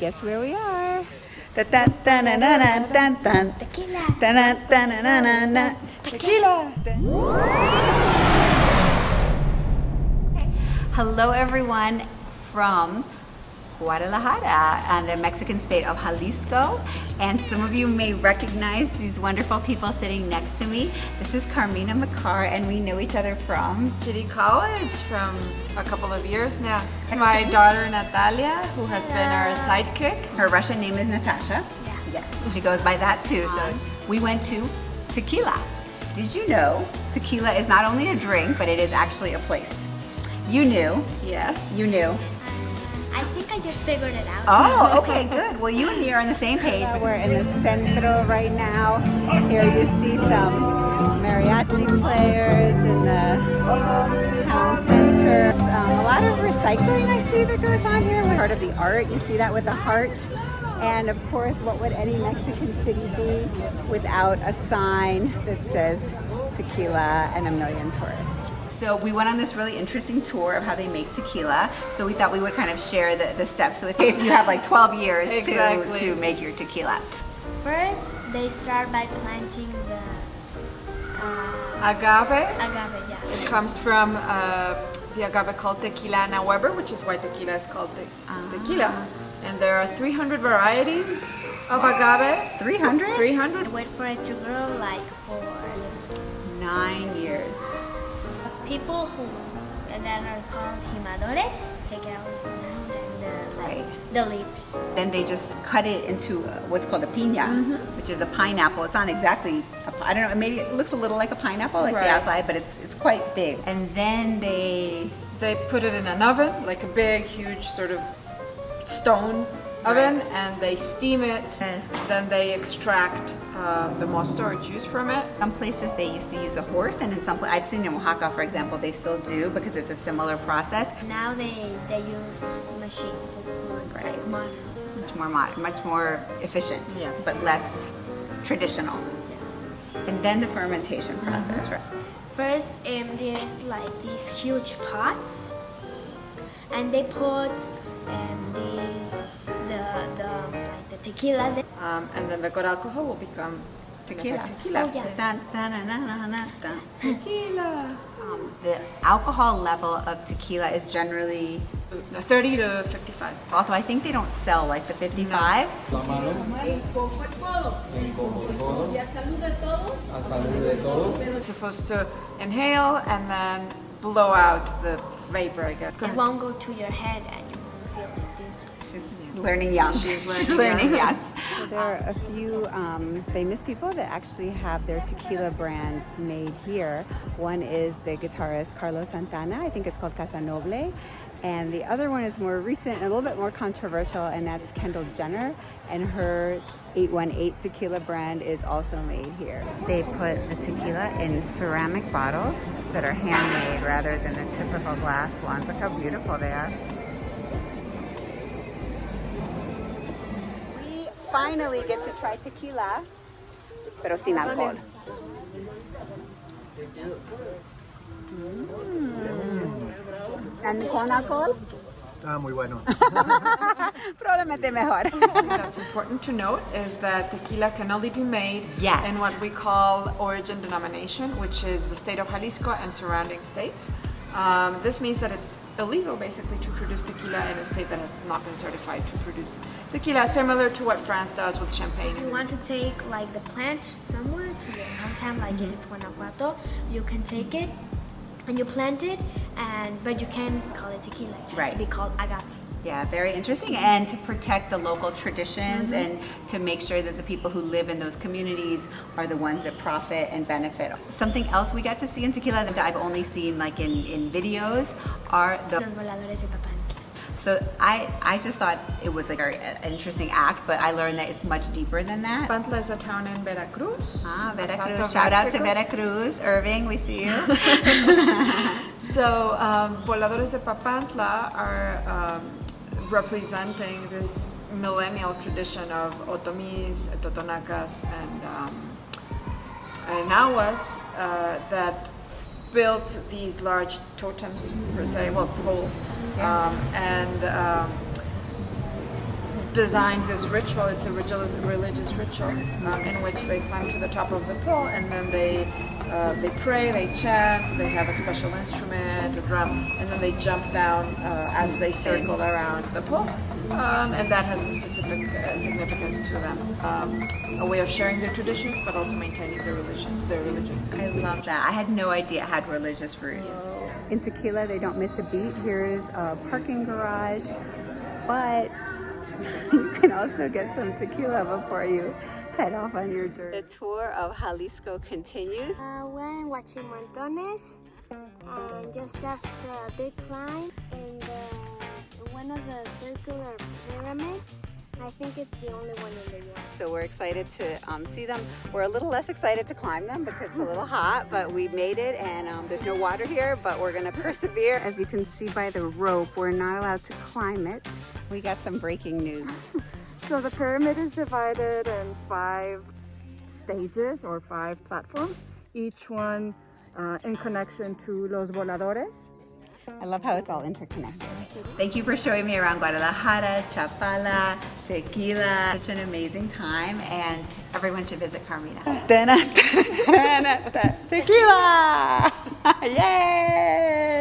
Guess where we are? Tequila. Tequila. Hello everyone from Guadalajara and the Mexican state of Jalisco, and some of you may recognize these wonderful people sitting next to me. This is Carmina and we know each other from City College from a couple of years now. My daughter Natalia, who has been our sidekick. Her Russian name is Natasha. Yes, she goes by that too. So we went to Tequila. Did you know Tequila is not only a drink, but it is actually a place? You knew. Yes. You knew. I think I just figured it out. Oh, okay, good. Well, you and me are on the same page. We're in the centro right now. Here you see some mariachi players in the town center. A lot of recycling I see that goes on here. Part of the art, you see that with the heart. And of course, what would any Mexican city be without a sign that says tequila and a million tourists? So we went on this really interesting tour of how they make tequila. So we thought we would kind of share the steps with you. You have like 12 years to make your tequila. First, they start by planting the Agave. agave, yeah. It comes from the agave called Tequila and Weber, which is why tequila is called tequila. And there are 300 varieties of agave. 300? 300. Wait for it to grow like 4 years. 9 years. People that are called Voladores take out the ground and the leaves. Then they just cut it into what's called a piña, which is a pineapple. It's not exactly, I don't know, maybe it looks a little like a pineapple, like the outside, but it's quite big. And then they put it in an oven, like a big, huge sort of stone oven, and they steam it. Yes. Then they extract the mosto or juice from it. Some places they used to use a horse, and in some places, I've seen in Oaxaca, for example, they still do because it's a similar process. Now they use machines. It's more like modern. Much more modern, much more efficient, but less traditional. And then the fermentation process, right? First, there's like these huge pots, and they put the tequila. And then the good alcohol will become Tequila. Tequila. Oh, yeah. Tequila. The alcohol level of tequila is generally, 30 to 55. although I think they don't sell like the 55. La mano. En cojo todo. Y a salud de todos. A salud de todos. You're supposed to inhale and then blow out the vapor, I guess. It won't go to your head and you won't feel like this. She's learning young. She's learning young. So there are a few famous people that actually have their tequila brands made here. One is the guitarist Carlos Santana. I think it's called Casa Noble. And the other one is more recent and a little bit more controversial, and that's Kendall Jenner. And her 818 tequila brand is also made here. They put the tequila in ceramic bottles that are handmade rather than the typical glass ones. Look how beautiful they are. We finally get to try tequila, pero sin alcohol. ¿And con alcohol? Muy bueno. Probablemente mejor. That's important to note is that tequila can only be made Yes. in what we call origin denomination, which is the state of Jalisco and surrounding states. This means that it's illegal basically to produce tequila in a state that has not been certified to produce tequila, similar to what France does with champagne. If you want to take like the plant somewhere to your hometown, like if it's Guanajuato, you can take it and you plant it, but you can't call it tequila. It has to be called agave. Yeah, very interesting. And to protect the local traditions and to make sure that the people who live in those communities are the ones that profit and benefit. Something else we got to see in tequila that I've only seen like in videos are the... Los Voladores de Papantla. So I just thought it was like an interesting act, but I learned that it's much deeper than that. Papantla is a town in Veracruz. Veracruz. Shout out to Veracruz. Irving, we see you. So Voladores de Papantla are representing this millennial tradition of Otomis, Totonacas, and Nahuas that built these large totems, per se, well, poles, and designed this ritual. It's a religious ritual in which they climb to the top of the pole, and then they pray, they chant, they have a special instrument, a drum, and then they jump down as they circle around the pole. And that has a specific significance to them. A way of sharing their traditions, but also maintaining their religion. I love that. I had no idea it had religious roots. In Tequila, they don't miss a beat. Here is a parking garage, but you can also get some tequila before you head off on your journey. The tour of Jalisco continues. We're in Guachimontones, and just after a big climb in one of the circular pyramids. I think it's the only one in the US. So we're excited to see them. We're a little less excited to climb them because it's a little hot, but we made it, and there's no water here, but we're gonna persevere. As you can see by the rope, we're not allowed to climb it. We got some breaking news. So the pyramid is divided in 5 stages or 5 platforms, each one in connection to Los Voladores. I love how it's all interconnected. Thank you for showing me around Guadalajara, Chapala, Tequila. Such an amazing time, and everyone should visit Carmina. Tequila! Yay!